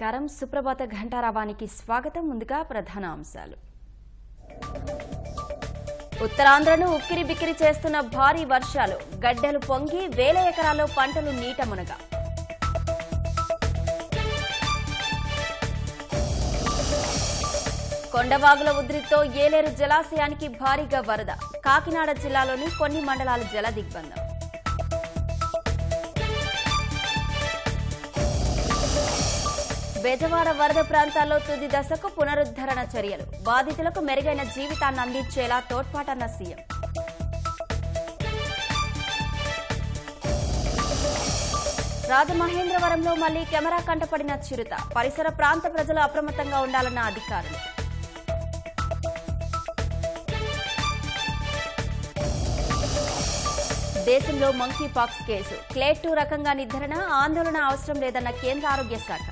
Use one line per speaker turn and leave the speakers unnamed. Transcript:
నమస్కారం సుప్రభాత ఘంటారావానికి స్వాగతం ముందుగా ప్రధాన అంశాలు ఉత్తరాంధ్రను ఉక్కిరి బిక్కిరి చేస్తున్న భారీ వర్షాలు గడ్డలు పొంగి వేల ఎకరాల్లో పంటలు నీట మునగ కొండవాగుల ఉధృతితో ఏలేరు జలాశయానికి భారీగా వరద కాకినాడ జిల్లాలోని కొన్ని మండలాలు జల దిగ్బంధం బెజవాడ వరద ప్రాంతాల్లో తుది దశకు పునరుద్ధరణ చర్యలు బాధితులకు మెరుగైన జీవితాన్ని అందించేలా తోడ్పాటన్న సీఎం రాజమహేంద్రవరంలో మళ్లీ కెమెరా కంటపడిన చిరుత పరిసర ప్రాంత ప్రజలు అప్రమత్తంగా ఉండాలన్న అధికారులు దేశంలో మంకీ పాక్స్ కేసు క్లేట్ 2 రకంగా నిర్ధారణ ఆందోళన అవసరం లేదన్న కేంద్ర ఆరోగ్య శాఖ